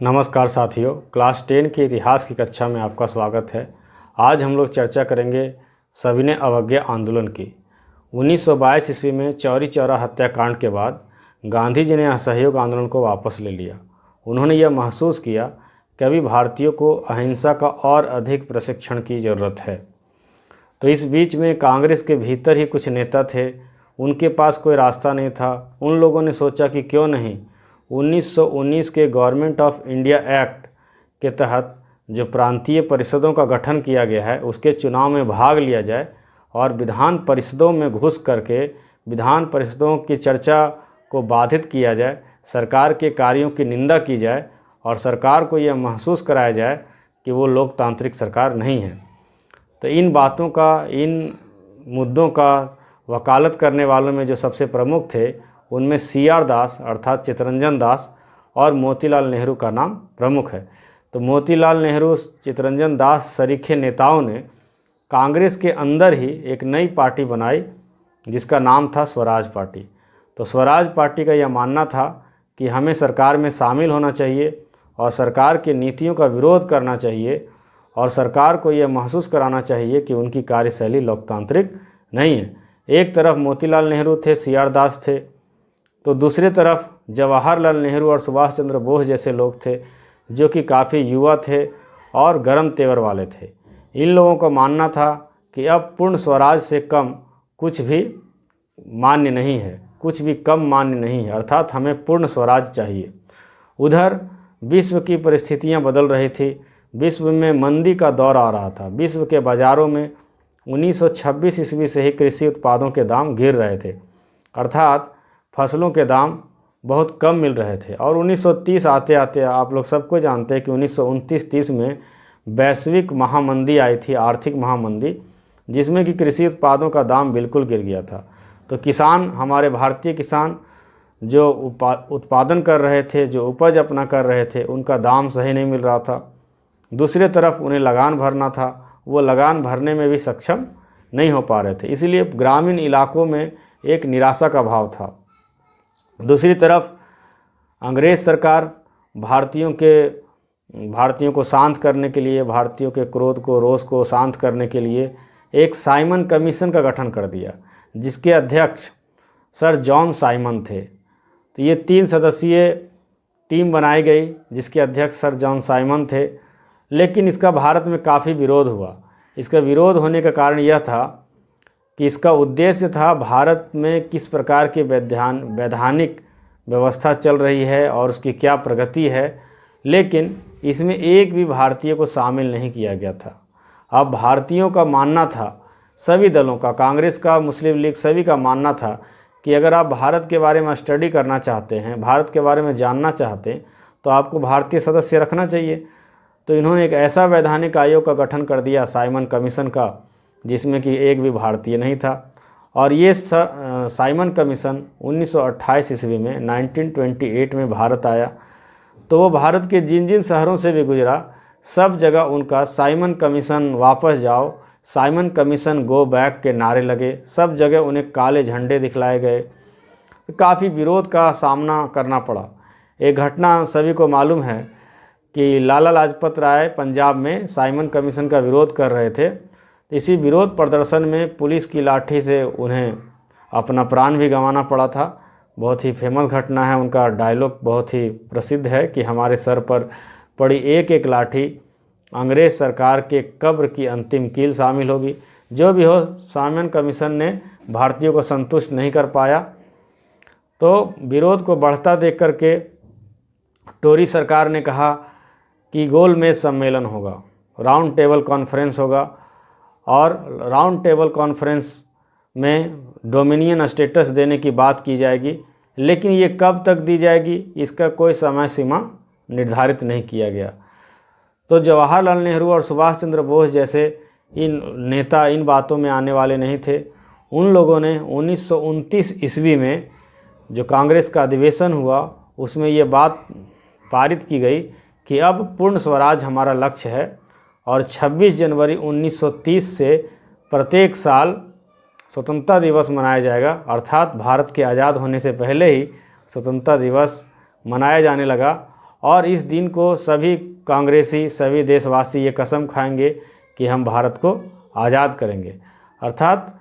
नमस्कार साथियों, क्लास 10 के इतिहास की कक्षा में आपका स्वागत है। आज हम लोग चर्चा करेंगे सविनय अवज्ञा आंदोलन की। 1922 ईस्वी में चौरी चौरा हत्याकांड के बाद गांधी जी ने असहयोग आंदोलन को वापस ले लिया। उन्होंने यह महसूस किया कि अभी भारतीयों को अहिंसा का और अधिक प्रशिक्षण की ज़रूरत है। तो इस बीच में कांग्रेस के भीतर ही कुछ नेता थे, उनके पास कोई रास्ता नहीं था। उन लोगों ने सोचा कि क्यों नहीं 1919 के गवर्नमेंट ऑफ इंडिया एक्ट के तहत जो प्रांतीय परिषदों का गठन किया गया है उसके चुनाव में भाग लिया जाए और विधान परिषदों में घुस करके विधान परिषदों की चर्चा को बाधित किया जाए, सरकार के कार्यों की निंदा की जाए और सरकार को यह महसूस कराया जाए कि वो लोकतांत्रिक सरकार नहीं है। तो इन बातों का, इन मुद्दों का वकालत करने वालों में जो सबसे प्रमुख थे उनमें CR दास अर्थात चित्तरंजन दास और मोतीलाल नेहरू का नाम प्रमुख है। तो मोतीलाल नेहरू, चित्तरंजन दास सरीखे नेताओं ने कांग्रेस के अंदर ही एक नई पार्टी बनाई जिसका नाम था स्वराज पार्टी। तो स्वराज पार्टी का यह मानना था कि हमें सरकार में शामिल होना चाहिए और सरकार की नीतियों का विरोध करना चाहिए और सरकार को यह महसूस कराना चाहिए कि उनकी कार्यशैली लोकतांत्रिक नहीं है। एक तरफ मोतीलाल नेहरू थे, CR दास थे, तो दूसरी तरफ जवाहरलाल नेहरू और सुभाष चंद्र बोस जैसे लोग थे जो कि काफ़ी युवा थे और गर्म तेवर वाले थे। इन लोगों का मानना था कि अब पूर्ण स्वराज से कम कुछ भी मान्य नहीं है, कुछ भी कम मान्य नहीं है, अर्थात हमें पूर्ण स्वराज चाहिए। उधर विश्व की परिस्थितियां बदल रही थी, विश्व में मंदी का दौर आ रहा था। विश्व के बाज़ारों में 1926 ईस्वी से ही कृषि उत्पादों के दाम गिर रहे थे, अर्थात फसलों के दाम बहुत कम मिल रहे थे। और 1930 आते आते आप लोग सबको जानते हैं कि 1929-30 में वैश्विक महामंदी आई थी, आर्थिक महामंदी, जिसमें कि कृषि उत्पादों का दाम बिल्कुल गिर गया था। तो किसान, हमारे भारतीय किसान जो उत्पादन कर रहे थे, जो उपज अपना कर रहे थे, उनका दाम सही नहीं मिल रहा था। दूसरी तरफ उन्हें लगान भरना था, वो लगान भरने में भी सक्षम नहीं हो पा रहे थे। इसलिए ग्रामीण इलाकों में एक निराशा का भाव था। दूसरी तरफ अंग्रेज़ सरकार भारतीयों को शांत करने के लिए, भारतीयों के क्रोध को, रोष को शांत करने के लिए एक साइमन कमीशन का गठन कर दिया जिसके अध्यक्ष सर जॉन साइमन थे। तो ये 3 सदस्यीय टीम बनाई गई जिसके अध्यक्ष सर जॉन साइमन थे। लेकिन इसका भारत में काफ़ी विरोध हुआ। इसका विरोध होने का कारण यह था कि इसका उद्देश्य था भारत में किस प्रकार की वैधानिक व्यवस्था चल रही है और उसकी क्या प्रगति है, लेकिन इसमें एक भी भारतीय को शामिल नहीं किया गया था। अब भारतीयों का मानना था, सभी दलों का, कांग्रेस का, मुस्लिम लीग, सभी का मानना था कि अगर आप भारत के बारे में स्टडी करना चाहते हैं, भारत के बारे में जानना चाहते हैं, तो आपको भारतीय सदस्य रखना चाहिए। तो इन्होंने एक ऐसा वैधानिक आयोग का गठन कर दिया, साइमन कमीशन का, जिसमें कि एक भी भारतीय नहीं था। और ये साइमन कमीशन 1928 ईस्वी में 1928 में भारत आया। तो वो भारत के जिन जिन शहरों से भी गुजरा, सब जगह उनका साइमन कमीशन वापस जाओ, साइमन कमीशन गो बैक के नारे लगे। सब जगह उन्हें काले झंडे दिखलाए गए। काफ़ी विरोध का सामना करना पड़ा। एक घटना सभी को मालूम है कि लाला लाजपत राय पंजाब में साइमन कमीशन का विरोध कर रहे थे। इसी विरोध प्रदर्शन में पुलिस की लाठी से उन्हें अपना प्राण भी गंवाना पड़ा था। बहुत ही फेमस घटना है, उनका डायलॉग बहुत ही प्रसिद्ध है कि हमारे सर पर पड़ी एक एक लाठी अंग्रेज़ सरकार के कब्र की अंतिम कील शामिल होगी। जो भी हो, साइमन कमीशन ने भारतीयों को संतुष्ट नहीं कर पाया। तो विरोध को बढ़ता देख करके टोरी सरकार ने कहा कि गोलमेज सम्मेलन होगा, राउंड टेबल कॉन्फ्रेंस होगा और राउंड टेबल कॉन्फ्रेंस में डोमिनियन स्टेटस देने की बात की जाएगी, लेकिन ये कब तक दी जाएगी इसका कोई समय सीमा निर्धारित नहीं किया गया। तो जवाहरलाल नेहरू और सुभाष चंद्र बोस जैसे इन नेता इन बातों में आने वाले नहीं थे। उन लोगों ने 1929 ईस्वी में जो कांग्रेस का अधिवेशन हुआ उसमें ये बात पारित की गई कि अब पूर्ण स्वराज हमारा लक्ष्य है और 26 जनवरी 1930 से प्रत्येक साल स्वतंत्रता दिवस मनाया जाएगा। अर्थात भारत के आज़ाद होने से पहले ही स्वतंत्रता दिवस मनाया जाने लगा और इस दिन को सभी कांग्रेसी, सभी देशवासी ये कसम खाएंगे कि हम भारत को आज़ाद करेंगे। अर्थात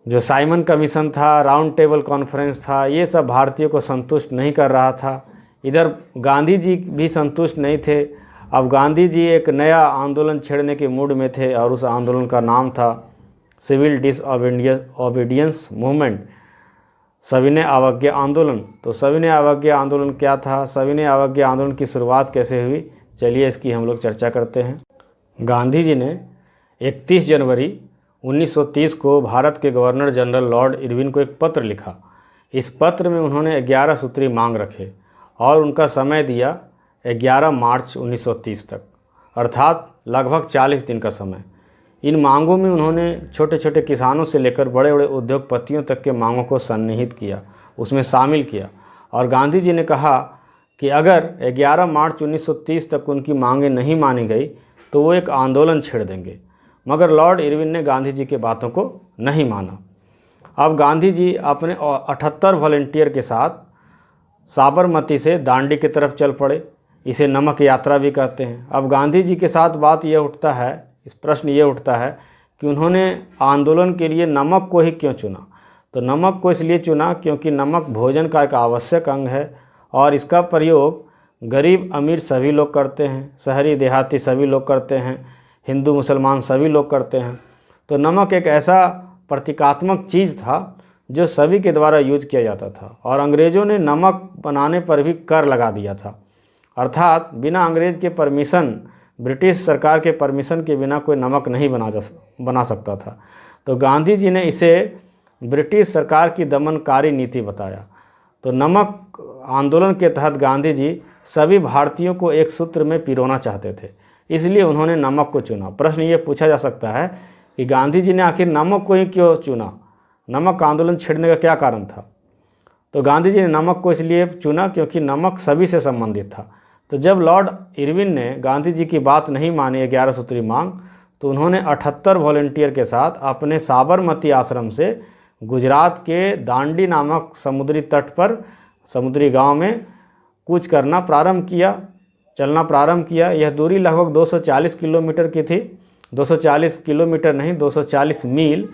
जो साइमन कमीशन था, राउंड टेबल कॉन्फ्रेंस था, ये सब भारतीयों को संतुष्ट नहीं कर रहा था। इधर गांधी जी भी संतुष्ट नहीं थे। अब गांधी जी एक नया आंदोलन छेड़ने के मूड में थे और उस आंदोलन का नाम था सिविल डिसओबीडियंस मूवमेंट, सविनय अवज्ञा आंदोलन। तो सविनय अवज्ञा आंदोलन क्या था, सविनय अवज्ञा आंदोलन की शुरुआत कैसे हुई, चलिए इसकी हम लोग चर्चा करते हैं। गांधी जी ने 31 जनवरी 1930 को भारत के गवर्नर जनरल लॉर्ड इरविन को एक पत्र लिखा। इस पत्र में उन्होंने 11 सूत्री मांग रखे और उनका समय दिया 11 मार्च 1930 तक, अर्थात लगभग 40 दिन का समय। इन मांगों में उन्होंने छोटे छोटे किसानों से लेकर बड़े बड़े उद्योगपतियों तक के मांगों को सन्निहित किया, उसमें शामिल किया। और गांधी जी ने कहा कि अगर 11 मार्च 1930 तक उनकी मांगें नहीं मानी गई तो वो एक आंदोलन छेड़ देंगे। मगर लॉर्ड इरविन ने गांधी जी की बातों को नहीं माना। अब गांधी जी अपने 78 वॉलंटियर के साथ साबरमती से दांडी की तरफ चल पड़े। इसे नमक यात्रा भी कहते हैं। अब गांधी जी के साथ बात यह उठता है, इस प्रश्न ये उठता है कि उन्होंने आंदोलन के लिए नमक को ही क्यों चुना। तो नमक को इसलिए चुना क्योंकि नमक भोजन का एक आवश्यक अंग है और इसका प्रयोग गरीब अमीर सभी लोग करते हैं, शहरी देहाती सभी लोग करते हैं, हिंदू मुसलमान सभी लोग करते हैं। तो नमक एक ऐसा प्रतीकात्मक चीज़ था जो सभी के द्वारा यूज किया जाता था। और अंग्रेज़ों ने नमक बनाने पर भी कर लगा दिया था, अर्थात बिना अंग्रेज़ के परमिशन, ब्रिटिश सरकार के परमिशन के बिना कोई नमक नहीं बना सकता था। तो गांधी जी ने इसे ब्रिटिश सरकार की दमनकारी नीति बताया। तो नमक आंदोलन के तहत गांधी जी सभी भारतीयों को एक सूत्र में पिरोना चाहते थे, इसलिए उन्होंने नमक को चुना। प्रश्न ये पूछा जा सकता है कि गांधी जी ने आखिर नमक को ही क्यों चुना, नमक आंदोलन छेड़ने का क्या कारण था। तो गांधी जी ने नमक को इसलिए चुना क्योंकि नमक सभी से संबंधित था। तो जब लॉर्ड इरविन ने गांधी जी की बात नहीं मानी 11 सूत्री मांग, तो उन्होंने 78 वॉलंटियर के साथ अपने साबरमती आश्रम से गुजरात के दांडी नामक समुद्री तट पर, समुद्री गांव में कूच करना प्रारंभ किया, चलना प्रारंभ किया। यह दूरी लगभग 240 किलोमीटर की थी, 240 किलोमीटर नहीं 240 मील।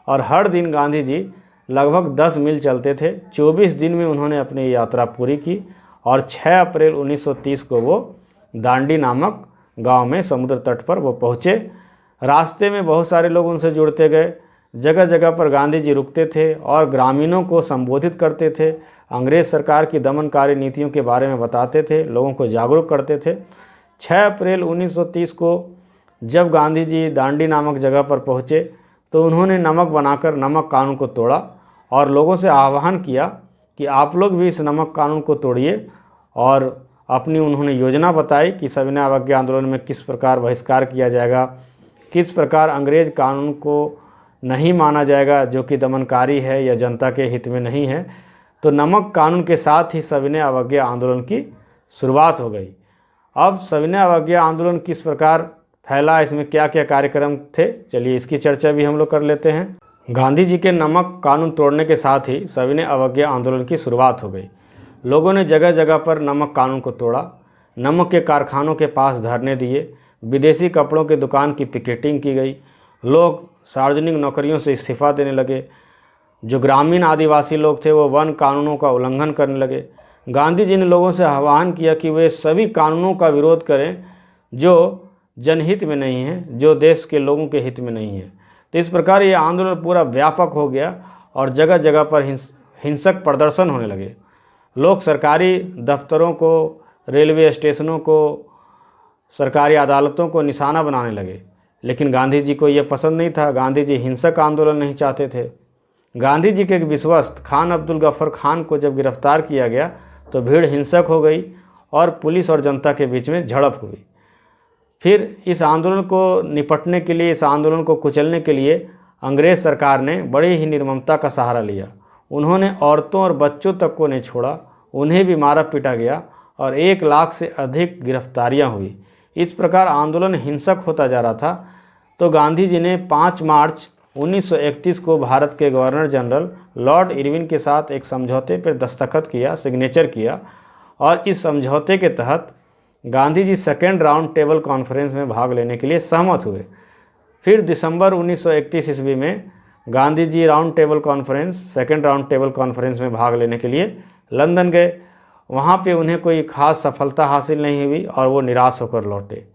और हर दिन गांधी जी लगभग 10 मील चलते थे। 24 दिन में उन्होंने अपनी यात्रा पूरी की और 6 अप्रैल 1930 को वो दांडी नामक गांव में समुद्र तट पर वो पहुँचे। रास्ते में बहुत सारे लोग उनसे जुड़ते गए। जगह जगह पर गांधी जी रुकते थे और ग्रामीणों को संबोधित करते थे, अंग्रेज़ सरकार की दमनकारी नीतियों के बारे में बताते थे, लोगों को जागरूक करते थे। 6 अप्रैल 1930 को जब गांधी जी दांडी नामक जगह पर पहुँचे तो उन्होंने नमक बनाकर नमक कानून को तोड़ा और लोगों से आह्वान किया कि आप लोग भी इस नमक कानून को तोड़िए। और अपनी उन्होंने योजना बताई कि सविनय अवज्ञा आंदोलन में किस प्रकार बहिष्कार किया जाएगा, किस प्रकार अंग्रेज कानून को नहीं माना जाएगा जो कि दमनकारी है या जनता के हित में नहीं है। तो नमक कानून के साथ ही सविनय अवज्ञा आंदोलन की शुरुआत हो गई। अब सविनय अवज्ञा आंदोलन किस प्रकार फैला, इसमें क्या क्या कार्यक्रम थे, चलिए इसकी चर्चा भी हम लोग कर लेते हैं। गांधी जी के नमक कानून तोड़ने के साथ ही सविनय अवज्ञा आंदोलन की शुरुआत हो गई। लोगों ने जगह जगह पर नमक कानून को तोड़ा, नमक के कारखानों के पास धरने दिए, विदेशी कपड़ों के दुकान की पिकेटिंग की गई, लोग सार्वजनिक नौकरियों से इस्तीफा देने लगे, जो ग्रामीण आदिवासी लोग थे वो वन कानूनों का उल्लंघन करने लगे। गांधी जी ने लोगों से आह्वान किया कि वे सभी कानूनों का विरोध करें जो जनहित में नहीं है, जो देश के लोगों के हित में नहीं है। तो इस प्रकार ये आंदोलन पूरा व्यापक हो गया और जगह जगह पर हिंसक प्रदर्शन होने लगे। लोग सरकारी दफ्तरों को, रेलवे स्टेशनों को, सरकारी अदालतों को निशाना बनाने लगे। लेकिन गांधी जी को यह पसंद नहीं था। गांधी जी हिंसक आंदोलन नहीं चाहते थे। गांधी जी के एक विश्वस्त खान अब्दुल गफ्फर खान को जब गिरफ्तार किया गया तो भीड़ हिंसक हो गई और पुलिस और जनता के बीच में झड़प हुई। फिर इस आंदोलन को निपटने के लिए, इस आंदोलन को कुचलने के लिए अंग्रेज़ सरकार ने बड़ी ही निर्ममता का सहारा लिया। उन्होंने औरतों और बच्चों तक को नहीं छोड़ा, उन्हें भी मारा पीटा गया और 1 लाख से अधिक गिरफ्तारियां हुई। इस प्रकार आंदोलन हिंसक होता जा रहा था। तो गांधी जी ने 5 मार्च 1931 को भारत के गवर्नर जनरल लॉर्ड इरविन के साथ एक समझौते पर दस्तखत किया, सिग्नेचर किया और इस समझौते के तहत Gandhi ji second round table conference में भाग लेने के लिए सहमत हुए। फिर दिसंबर 1931 ईस्वी में Gandhi ji second round table conference में भाग लेने के लिए लंदन गए। वहाँ पे उन्हें कोई खास सफलता हासिल नहीं हुई और वो निराश होकर लौटे।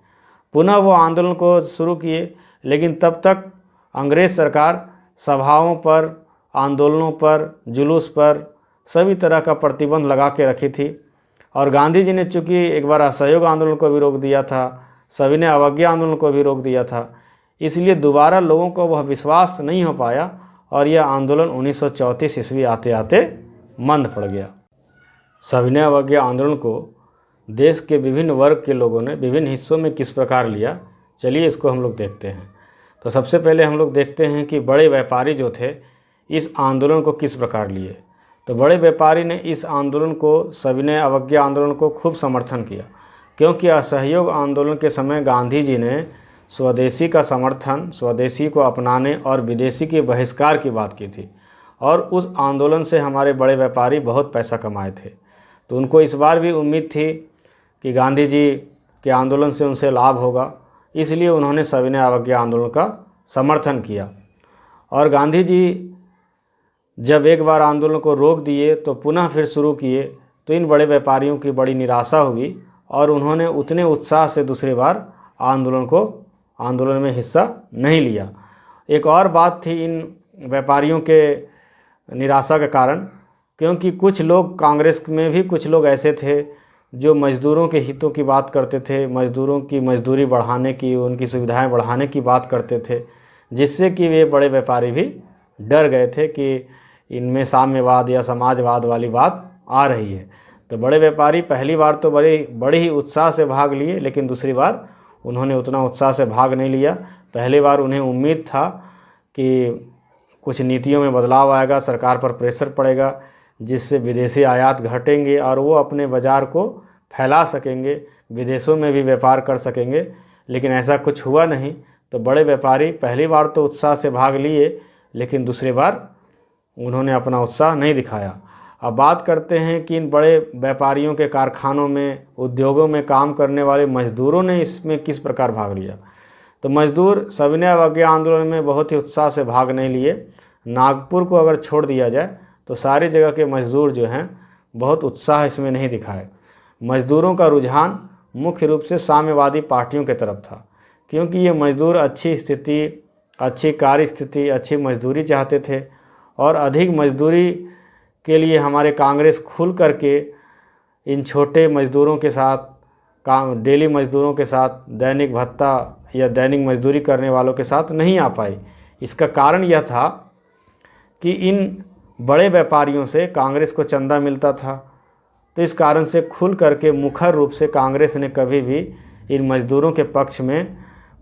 पुनः वो आंदोलन को शुरू किए, लेकिन तब तक अंग्रेज़ सरकार सभाओं पर, आंदोलनों पर, जुलूस पर सभी तरह का प्रतिबंध लगा के रखी थी। और गांधी जी ने चूँकि एक बार असहयोग आंदोलन को भी रोक दिया था, सविनय अवज्ञा आंदोलन को भी रोक दिया था, इसलिए दोबारा लोगों को वह विश्वास नहीं हो पाया और यह आंदोलन 1934 ईस्वी आते आते मंद पड़ गया। सविनय अवज्ञा आंदोलन को देश के विभिन्न वर्ग के लोगों ने विभिन्न हिस्सों में किस प्रकार लिया, चलिए इसको हम लोग देखते हैं। तो सबसे पहले हम लोग देखते हैं कि बड़े व्यापारी जो थे इस आंदोलन को किस प्रकार लिए। तो बड़े व्यापारी ने इस आंदोलन को, सविनय अवज्ञा आंदोलन को खूब समर्थन किया, क्योंकि असहयोग आंदोलन के समय गांधी जी ने स्वदेशी का समर्थन, स्वदेशी को अपनाने और विदेशी के बहिष्कार की बात की थी। और उस आंदोलन से हमारे बड़े व्यापारी बहुत पैसा कमाए थे। तो उनको इस बार भी उम्मीद थी कि गांधी जी के आंदोलन से उनसे लाभ होगा, इसलिए उन्होंने सविनय अवज्ञा आंदोलन का समर्थन किया। और गांधी जी जब एक बार आंदोलन को रोक दिए तो पुनः फिर शुरू किए, तो इन बड़े व्यापारियों की बड़ी निराशा हुई और उन्होंने उतने उत्साह से दूसरी बार आंदोलन में हिस्सा नहीं लिया। एक और बात थी इन व्यापारियों के निराशा के कारण, क्योंकि कुछ लोग कांग्रेस में भी कुछ लोग ऐसे थे जो मज़दूरों के हितों की बात करते थे, मज़दूरों की मजदूरी बढ़ाने की, उनकी सुविधाएं बढ़ाने की बात करते थे, जिससे कि वे बड़े व्यापारी भी डर गए थे कि इनमें या समाजवाद वाली बात आ रही है। तो बड़े व्यापारी पहली बार तो बड़े ही उत्साह से भाग लिए, लेकिन दूसरी बार उन्होंने उतना उत्साह से भाग नहीं लिया। पहली बार उन्हें उम्मीद था कि कुछ नीतियों में बदलाव आएगा, सरकार पर प्रेशर पड़ेगा, जिससे विदेशी आयात घटेंगे और वो अपने बाज़ार को फैला सकेंगे, विदेशों में भी व्यापार कर सकेंगे, लेकिन ऐसा कुछ हुआ नहीं। तो बड़े व्यापारी पहली बार तो उत्साह से भाग लिए, लेकिन दूसरी बार उन्होंने अपना उत्साह नहीं दिखाया। अब बात करते हैं कि इन बड़े व्यापारियों के कारखानों में, उद्योगों में काम करने वाले मज़दूरों ने इसमें किस प्रकार भाग लिया। तो मज़दूर सविनय अवज्ञा आंदोलन में बहुत ही उत्साह से भाग नहीं लिए। नागपुर को अगर छोड़ दिया जाए तो सारी जगह के मज़दूर जो हैं बहुत उत्साह इसमें नहीं दिखाए। मज़दूरों का रुझान मुख्य रूप से साम्यवादी पार्टियों की तरफ था, क्योंकि ये मज़दूर अच्छी स्थिति, अच्छी कार्य स्थिति, अच्छी मजदूरी चाहते थे। और अधिक मजदूरी के लिए हमारे कांग्रेस खुल करके इन छोटे मज़दूरों के साथ, डेली मज़दूरों के साथ, दैनिक भत्ता या दैनिक मजदूरी करने वालों के साथ नहीं आ पाई। इसका कारण यह था कि इन बड़े व्यापारियों से कांग्रेस को चंदा मिलता था। तो इस कारण से खुल करके मुखर रूप से कांग्रेस ने कभी भी इन मज़दूरों के पक्ष में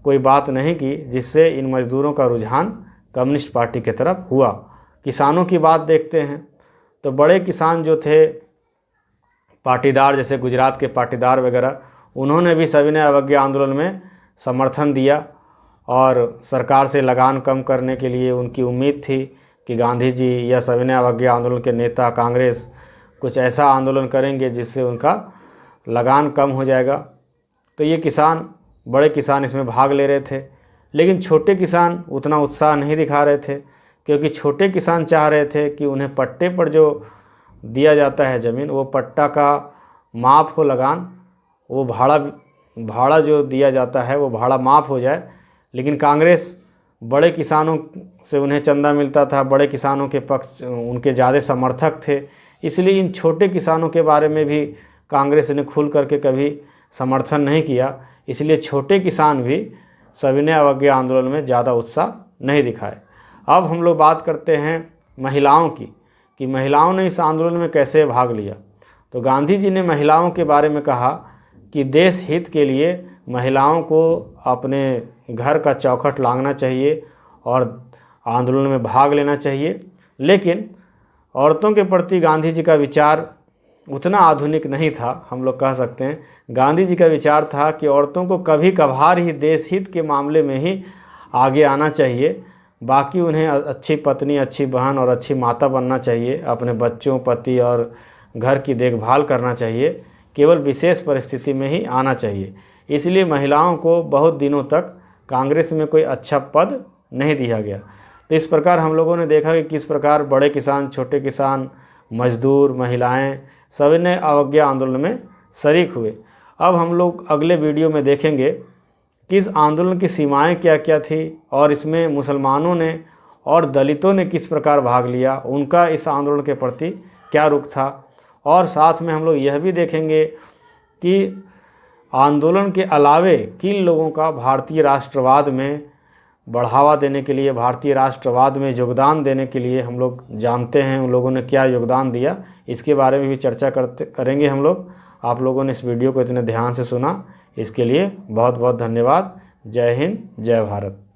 कोई बात नहीं की, जिससे इन मज़दूरों का रुझान कम्युनिस्ट पार्टी की तरफ हुआ। किसानों की बात देखते हैं तो बड़े किसान जो थे, पाटीदार, जैसे गुजरात के पाटीदार वगैरह, उन्होंने भी सविनय अवज्ञा आंदोलन में समर्थन दिया और सरकार से लगान कम करने के लिए उनकी उम्मीद थी कि गांधी जी या सविनय अवज्ञा आंदोलन के नेता कांग्रेस कुछ ऐसा आंदोलन करेंगे जिससे उनका लगान कम हो जाएगा। तो ये किसान, बड़े किसान इसमें भाग ले रहे थे, लेकिन छोटे किसान उतना उत्साह नहीं दिखा रहे थे, क्योंकि छोटे किसान चाह रहे थे कि उन्हें पट्टे पर जो दिया जाता है ज़मीन, वो पट्टा का माफ़ हो लगान, वो भाड़ा जो दिया जाता है वो भाड़ा माफ़ हो जाए। लेकिन कांग्रेस, बड़े किसानों से उन्हें चंदा मिलता था, बड़े किसानों के पक्ष उनके ज़्यादा समर्थक थे, इसलिए इन छोटे किसानों के बारे में भी कांग्रेस ने खुल करके कभी समर्थन नहीं किया। इसलिए छोटे किसान भी सविनय अवज्ञा आंदोलन में ज़्यादा उत्साह नहीं दिखाए। अब हम लोग बात करते हैं महिलाओं की, कि महिलाओं ने इस आंदोलन में कैसे भाग लिया। तो गांधी जी ने महिलाओं के बारे में कहा कि देश हित के लिए महिलाओं को अपने घर का चौखट लांघना चाहिए और आंदोलन में भाग लेना चाहिए। लेकिन औरतों के प्रति गांधी जी का विचार उतना आधुनिक नहीं था, हम लोग कह सकते हैं। गांधी जी का विचार था कि औरतों को कभी कभार ही देश हित के मामले में ही आगे आना चाहिए, बाकी उन्हें अच्छी पत्नी, अच्छी बहन और अच्छी माता बनना चाहिए, अपने बच्चों, पति और घर की देखभाल करना चाहिए, केवल विशेष परिस्थिति में ही आना चाहिए। इसलिए महिलाओं को बहुत दिनों तक कांग्रेस में कोई अच्छा पद नहीं दिया गया। तो इस प्रकार हम लोगों ने देखा कि किस प्रकार बड़े किसान, छोटे किसान, मजदूर, महिलाएं सभी ने अवज्ञा आंदोलन में शरीक हुए। अब हम लोग अगले वीडियो में देखेंगे कि इस आंदोलन की सीमाएं क्या क्या थी और इसमें मुसलमानों ने और दलितों ने किस प्रकार भाग लिया, उनका इस आंदोलन के प्रति क्या रुख था। और साथ में हम लोग यह भी देखेंगे कि आंदोलन के अलावे किन लोगों का भारतीय राष्ट्रवाद में बढ़ावा देने के लिए, भारतीय राष्ट्रवाद में योगदान देने के लिए हम लोग जानते हैं, उन लोगों ने क्या योगदान दिया, इसके बारे में भी चर्चा करेंगे हम लोग। आप लोगों ने इस वीडियो को इतने ध्यान से सुना, इसके लिए बहुत बहुत धन्यवाद। जय हिंद, जय भारत।